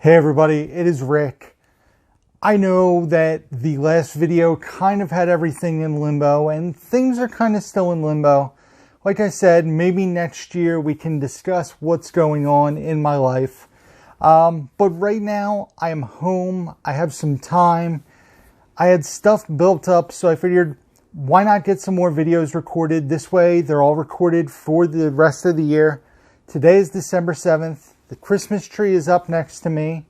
Hey everybody, it is Rick. I know that the last video kind of had everything in limbo and things are kind of still in limbo. Like I said, maybe next year we can discuss what's going on in my life. But right now I am home. I have some time. I had stuff built up, so I figured why not get some more videos recorded. This way they're all recorded for the rest of the year. Today is December 7th. The Christmas tree is up next to me.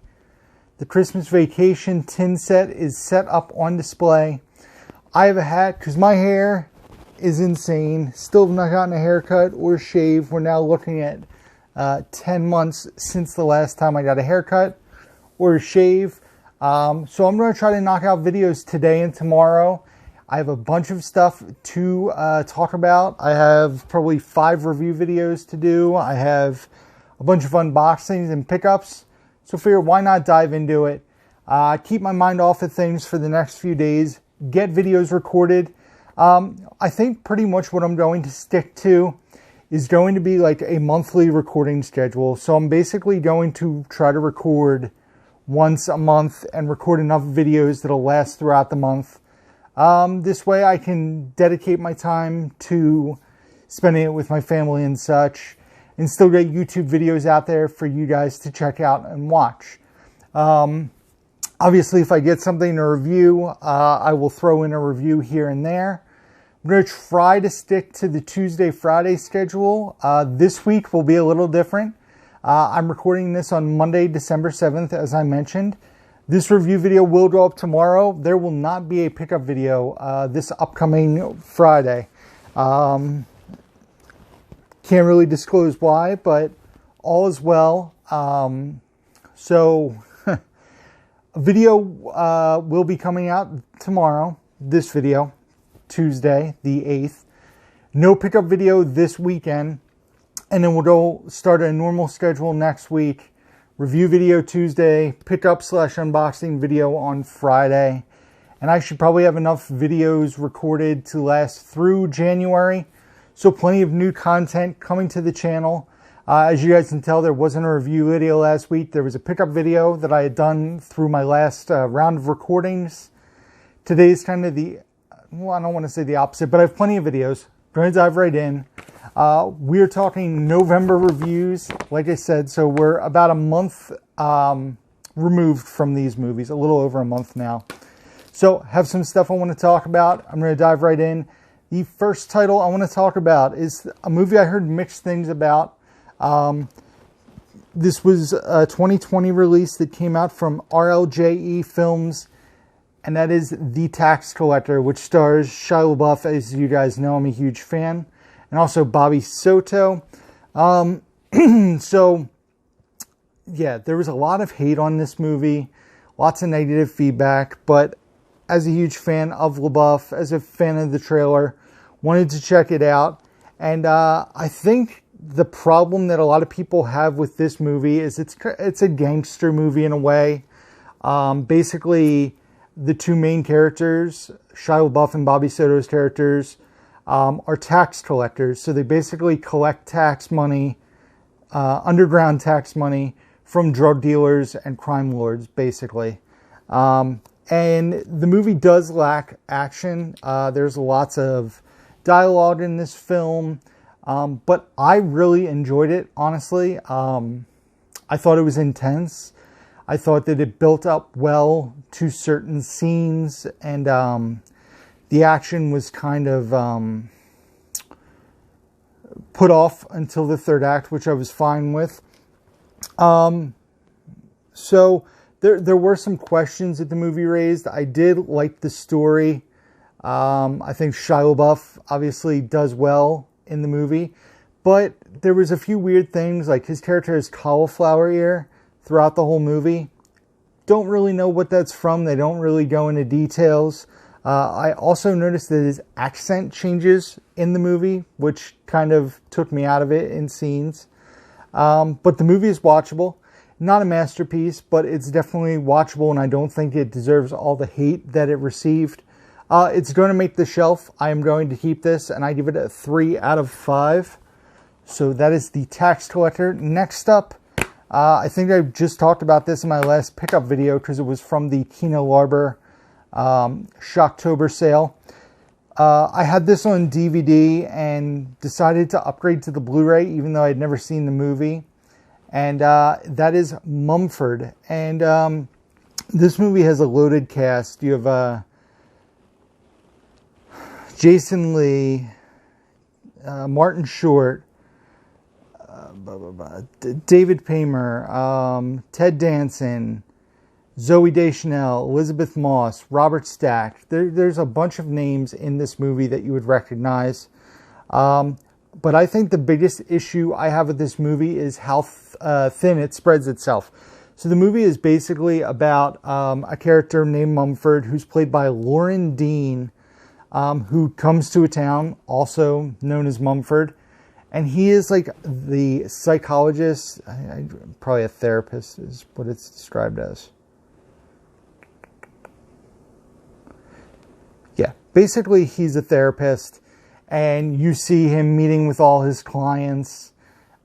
The Christmas Vacation tin set is set up on display. I have a hat because my hair is insane. Still have not gotten a haircut or shave. We're now looking at 10 months since the last time I got a haircut or a shave. So I'm going to try to knock out videos today and tomorrow. I have a bunch of stuff to talk about. I have probably 5 review videos to do. I have a bunch of unboxings and pickups. So figure why not dive into it. Keep my mind off of things for the next few days. Get videos recorded. I think pretty much what I'm going to stick to is going to be like a monthly recording schedule. So I'm basically going to try to record once a month and record enough videos that'll last throughout the month. This way I can dedicate my time to spending it with my family and such, and still get YouTube videos out there for you guys to check out and watch. Obviously, if I get something to review, I will throw in a review here and there. I'm going to try to stick to the Tuesday-Friday schedule. This week will be a little different. I'm recording this on Monday, December 7th, as I mentioned. This review video will go up tomorrow. There will not be a pickup video this upcoming Friday. Can't really disclose why, but all is well. So a video will be coming out tomorrow, this video, Tuesday, the 8th. No pickup video this weekend. And then we'll go start a normal schedule next week. Review video Tuesday, pickup/unboxing video on Friday. And I should probably have enough videos recorded to last through January. So plenty of new content coming to the channel. As you guys can tell, there wasn't a review video last week. There was a pickup video that I had done through my last round of recordings. Today's kind of the, well, I don't want to say the opposite, but I have plenty of videos. Going to dive right in. We're talking November reviews, like I said, so we're about a month removed from these movies, a little over a month now. So have some stuff I want to talk about. I'm going to dive right in. The first title I want to talk about is a movie I heard mixed things about. This was a 2020 release that came out from RLJE Films, and that is The Tax Collector, which stars Shia LaBeouf. As you guys know, I'm a huge fan, and also Bobby Soto. So, yeah, there was a lot of hate on this movie, lots of negative feedback, but as a huge fan of LaBeouf, as a fan of the trailer, wanted to check it out. And I think the problem that a lot of people have with this movie is it's a gangster movie in a way. Basically, the two main characters, Shia LaBeouf and Bobby Soto's characters, are tax collectors. So they basically collect tax money, underground tax money, from drug dealers and crime lords, basically. And the movie does lack action. There's lots of dialogue in this film, but I really enjoyed it, honestly. I thought it was intense. I thought that it built up well to certain scenes, and the action was kind of put off until the third act, which I was fine with. So there were some questions that the movie raised. I did like the story. I think Shia LaBeouf obviously does well in the movie, but there was a few weird things, like his character has cauliflower ear throughout the whole movie. Don't really know what that's from. They don't really go into details. I also noticed that his accent changes in the movie, which kind of took me out of it in scenes. But the movie is watchable. Not a masterpiece, but it's definitely watchable, and I don't think it deserves all the hate that it received. It's going to make the shelf. I am going to keep this, and I give it a 3 out of 5. So that is The Tax Collector. Next up, I think I just talked about this in my last pickup video because it was from the Kino Lorber Shocktober sale. I had this on DVD and decided to upgrade to the Blu-ray even though I'd never seen the movie. And that is Mumford. And this movie has a loaded cast. You have Jason Lee, Martin Short, David Paymer, Ted Danson, Zooey Deschanel, Elizabeth Moss, Robert Stack. There's a bunch of names in this movie that you would recognize. But I think the biggest issue I have with this movie is how thin it spreads itself. So the movie is basically about a character named Mumford who's played by Lauren Dean, who comes to a town also known as Mumford. And he is like the psychologist, probably a therapist is what it's described as. Yeah, basically he's a therapist, and you see him meeting with all his clients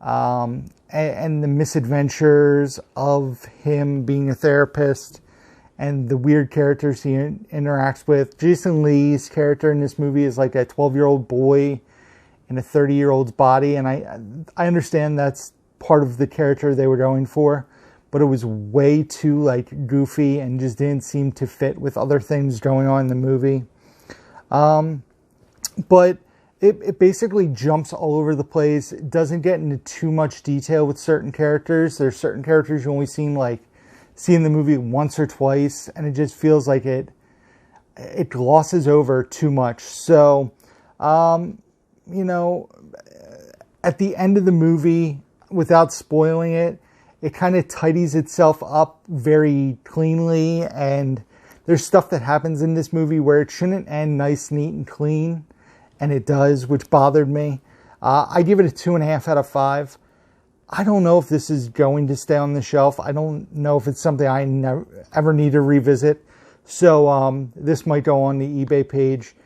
and the misadventures of him being a therapist and the weird characters he interacts with. Jason Lee's character in this movie is like a 12-year-old boy in a 30-year-old's body, and I understand that's part of the character they were going for, but it was way too like goofy and just didn't seem to fit with other things going on in the movie. But it basically jumps all over the place. It doesn't get into too much detail with certain characters. There's certain characters you only see in the movie once or twice, and it just feels like it glosses over too much. So, you know, at the end of the movie, without spoiling it, it kind of tidies itself up very cleanly, and there's stuff that happens in this movie where it shouldn't end nice, neat, and clean, and it does, which bothered me. I give it a 2.5 out of 5. I don't know if this is going to stay on the shelf. I don't know if it's something I ever need to revisit. So this might go on the eBay page,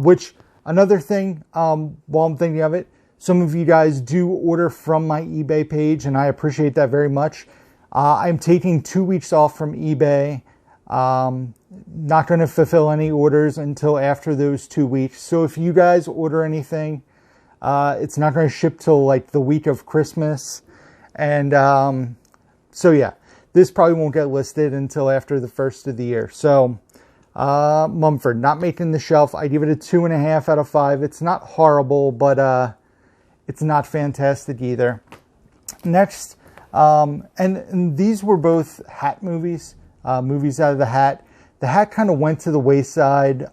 which... Another thing, while I'm thinking of it, some of you guys do order from my eBay page, and I appreciate that very much. I'm taking 2 weeks off from eBay. Not going to fulfill any orders until after those 2 weeks. So if you guys order anything, it's not going to ship till like the week of Christmas. And so yeah, this probably won't get listed until after the first of the year. So... Mumford, not making the shelf. I give it a 2.5 out of 5. It's not horrible, but it's not fantastic either. Next, and these were both Hat movies, movies out of the Hat. The Hat kind of went to the wayside,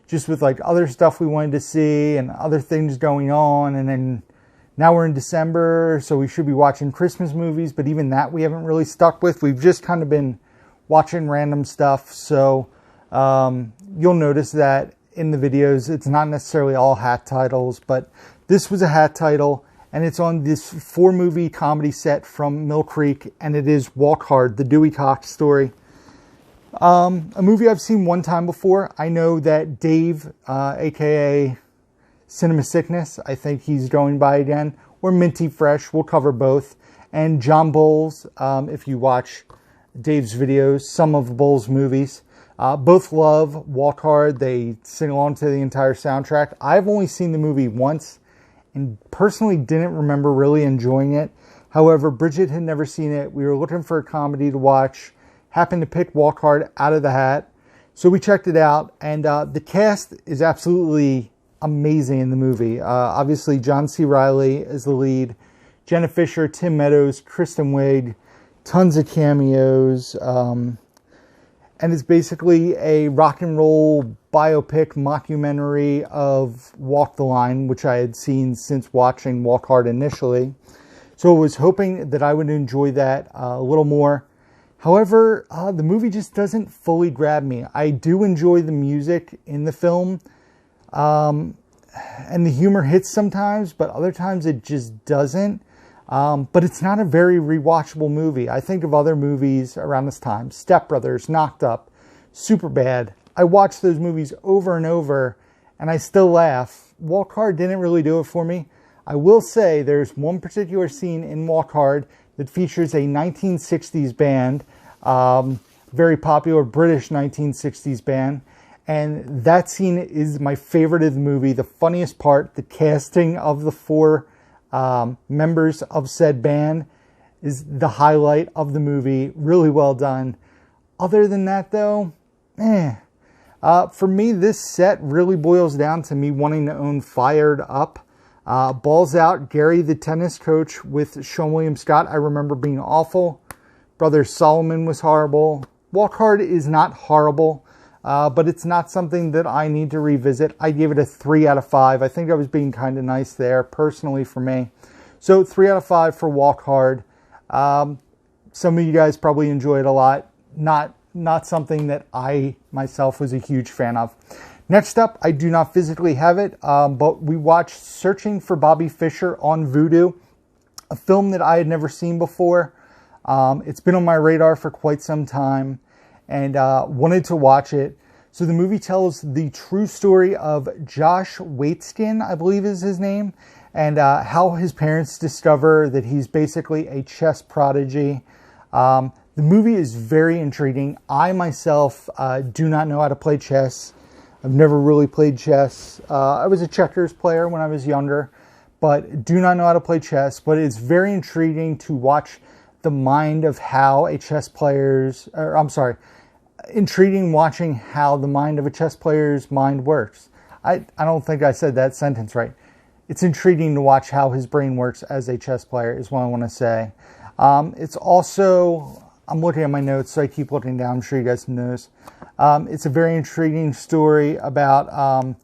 just with like other stuff we wanted to see and other things going on. And then now we're in December, so we should be watching Christmas movies, but even that we haven't really stuck with. We've just kind of been watching random stuff, so you'll notice that in the videos it's not necessarily all Hat titles, but this was a Hat title, and it's on this 4-movie comedy set from Mill Creek, and it is Walk Hard, the Dewey Cox story. A movie I've seen one time before. I know that Dave, aka Cinema Sickness, I think he's going by again, or Minty Fresh, we'll cover both, and John Bowles, if you watch Dave's videos, some of Bowles' movies. Both love Walk Hard. They sing along to the entire soundtrack. I've only seen the movie once and personally didn't remember really enjoying it. However, Bridget had never seen it. We were looking for a comedy to watch. Happened to pick Walk Hard out of the hat. So we checked it out, and the cast is absolutely amazing in the movie. Obviously, John C. Reilly is the lead. Jenna Fisher, Tim Meadows, Kristen Wiig, tons of cameos, and it's basically a rock and roll biopic mockumentary of Walk the Line, which I had seen since watching Walk Hard initially. So I was hoping that I would enjoy that a little more. However, the movie just doesn't fully grab me. I do enjoy the music in the film, and the humor hits sometimes, but other times it just doesn't. But it's not a very rewatchable movie. I think of other movies around this time. Step Brothers, Knocked Up, Superbad. I watch those movies over and over, and I still laugh. Walk Hard didn't really do it for me. I will say there's one particular scene in Walk Hard that features a 1960s band, very popular British 1960s band. And that scene is my favorite of the movie. The funniest part, the casting of the 4 members of said band is the highlight of the movie. Really well done. Other than that, though, for me, this set really boils down to me wanting to own Fired Up. Balls Out, Gary the tennis coach with Sean William Scott, I remember being awful. Brother Solomon was horrible. Walk Hard is not horrible. But it's not something that I need to revisit. I gave it a 3 out of 5. I think I was being kind of nice there, personally, for me. So 3 out of 5 for Walk Hard. Some of you guys probably enjoy it a lot. Not something that I, myself, was a huge fan of. Next up, I do not physically have it, but we watched Searching for Bobby Fischer on Vudu, a film that I had never seen before. It's been on my radar for quite some time, and wanted to watch it. So the movie tells the true story of Josh Waitzkin, I believe is his name, and how his parents discover that he's basically a chess prodigy. The movie is very intriguing. I myself do not know how to play chess. I've never really played chess. I was a checkers player when I was younger, but do not know how to play chess. But it's very intriguing to watch the mind of how a chess player's, or I'm sorry, intriguing watching how the mind of a chess player's mind works. I don't think I said that sentence right. It's intriguing to watch how his brain works as a chess player is what I want to say. It's also, I'm looking at my notes, so I keep looking down. I'm sure you guys know this. It's a very intriguing story about,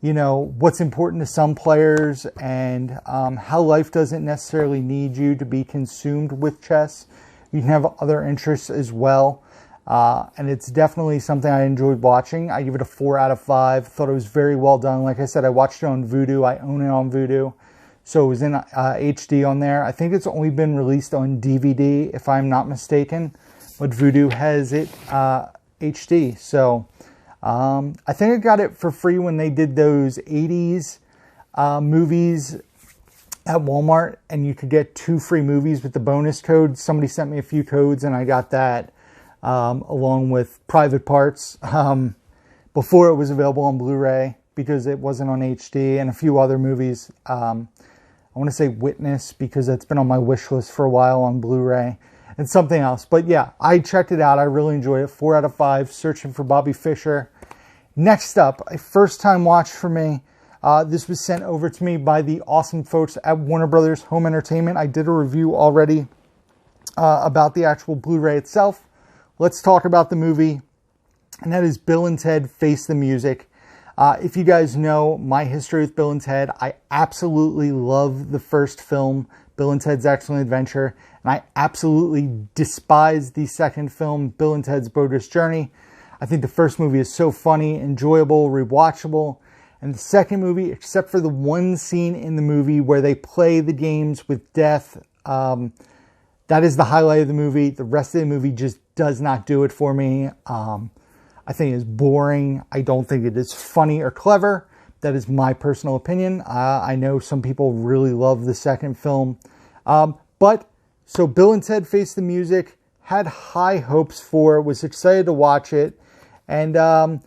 what's important to some players and how life doesn't necessarily need you to be consumed with chess. You can have other interests as well. And it's definitely something I enjoyed watching. I give it a 4 out of 5. Thought it was very well done. Like I said, I watched it on Vudu. I own it on Vudu. So it was in HD on there. I think it's only been released on DVD, if I'm not mistaken. But Vudu has it HD. So I think I got it for free when they did those 80s movies at Walmart. And you could get 2 free movies with the bonus code. Somebody sent me a few codes and I got that along with Private Parts before it was available on Blu-ray because it wasn't on HD, and a few other movies. I want to say Witness because it's been on my wish list for a while on Blu-ray, and something else. But yeah, I checked it out. I really enjoyed it. 4 out of 5, Searching for Bobby Fischer. Next up, a first-time watch for me. This was sent over to me by the awesome folks at Warner Brothers Home Entertainment. I did a review already about the actual Blu-ray itself. Let's talk about the movie, and that is Bill and Ted Face the Music. If you guys know my history with Bill and Ted, I absolutely love the first film, Bill and Ted's Excellent Adventure, and I absolutely despise the second film, Bill and Ted's Bogus Journey. I think the first movie is so funny, enjoyable, rewatchable, and the second movie, except for the one scene in the movie where they play the games with death, that is the highlight of the movie. The rest of the movie just does not do it for me. I think it's boring. I don't think it is funny or clever. That is my personal opinion. I know some people really love the second film. So Bill and Ted Face the Music, had high hopes for it, was excited to watch it. And I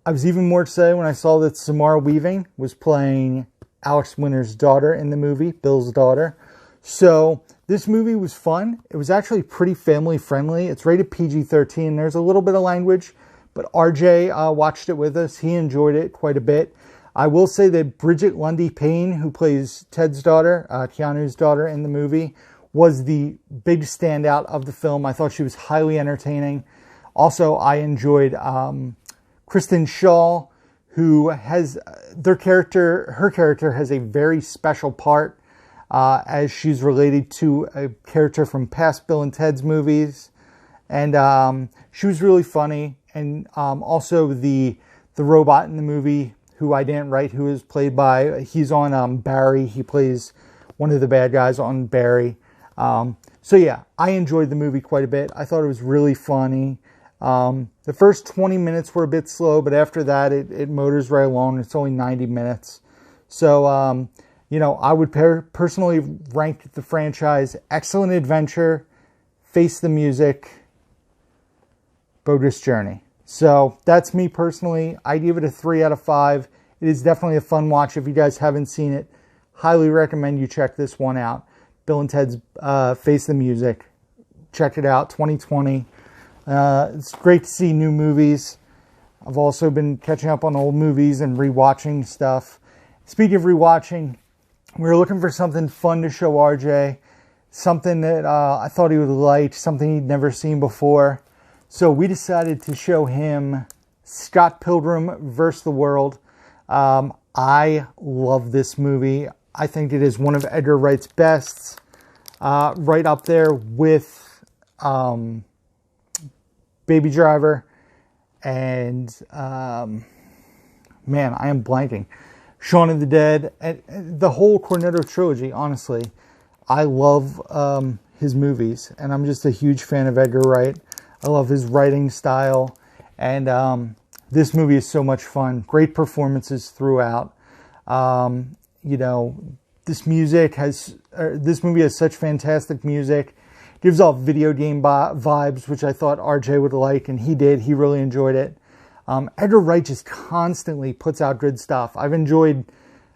was even more excited when I saw that Samara Weaving was playing Alex Winter's daughter in the movie, Bill's daughter. So this movie was fun. It was actually pretty family friendly. It's rated PG-13. There's a little bit of language, but RJ watched it with us. He enjoyed it quite a bit. I will say that Bridget Lundy Payne, who plays Ted's daughter, Keanu's daughter in the movie, was the big standout of the film. I thought she was highly entertaining. Also, I enjoyed Kristen Shaw, who has her character has a very special part as she's related to a character from past Bill and Ted's movies. And she was really funny. And also the robot in the movie, who I didn't write, who is played by, he's on Barry. He plays one of the bad guys on Barry. So yeah, I enjoyed the movie quite a bit. I thought it was really funny. The first 20 minutes were a bit slow, but after that, it motors right along. It's only 90 minutes. So You know, I would personally rank the franchise Excellent Adventure, Face the Music, Bogus Journey. So that's me personally. I give it a 3 out of 5. It is definitely a fun watch. If you guys haven't seen it, highly recommend you check this one out. Bill and Ted's Face the Music. Check it out, 2020. It's great to see new movies. I've also been catching up on old movies and rewatching stuff. Speaking of rewatching, we were looking for something fun to show RJ. Something that I thought he would like, something he'd never seen before. So we decided to show him Scott Pilgrim vs. the World. I love this movie. I think it is one of Edgar Wright's best. Right up there with Baby Driver. And, man, I am blanking. Shaun of the Dead. And the whole Cornetto trilogy, honestly. I love his movies. And I'm just a huge fan of Edgar Wright. I love his writing style. And this movie is so much fun. Great performances throughout. You know, this movie has such fantastic music. Gives off video game vibes, which I thought RJ would like, and he did. He really enjoyed it. Edgar Wright just constantly puts out good stuff. I've enjoyed,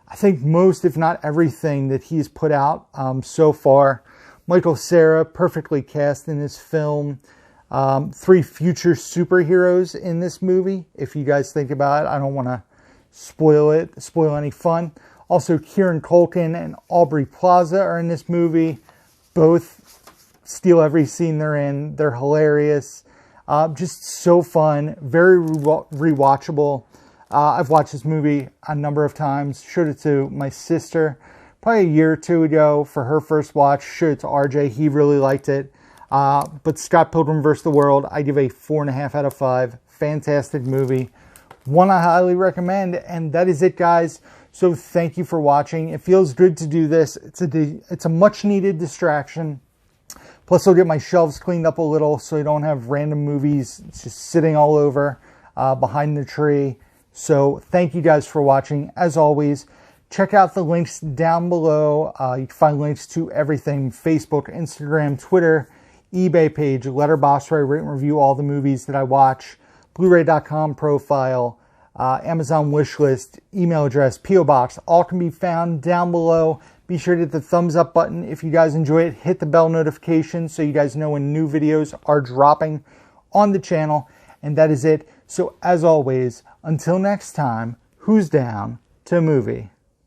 I think, most, if not everything that he's put out so far. Michael Cera, perfectly cast in this film. 3 future superheroes in this movie. If you guys think about it, I don't want to spoil any fun. Also, Kieran Culkin and Aubrey Plaza are in this movie. Both steal every scene they're in. They're hilarious. Just so fun. Very rewatchable. I've watched this movie a number of times. Showed it to my sister probably a year or two ago for her first watch. Showed it to RJ. He really liked it. But Scott Pilgrim vs. the World, I give a 4.5 out of 5. Fantastic movie. One I highly recommend. And that is it, guys. So thank you for watching. It feels good to do this. It's a much needed distraction. Plus I'll get my shelves cleaned up a little so I don't have random movies just sitting all over behind the tree. So thank you guys for watching. As always, check out the links down below. You can find links to everything: Facebook, Instagram, Twitter, eBay page, Letterboxd, where I rate and review all the movies that I watch, Blu-ray.com profile, Amazon wishlist, email address, P.O. Box, all can be found down below. Be sure to hit the thumbs up button if you guys enjoy it. Hit the bell notification so you guys know when new videos are dropping on the channel. And that is it. So as always, until next time, who's down to a movie?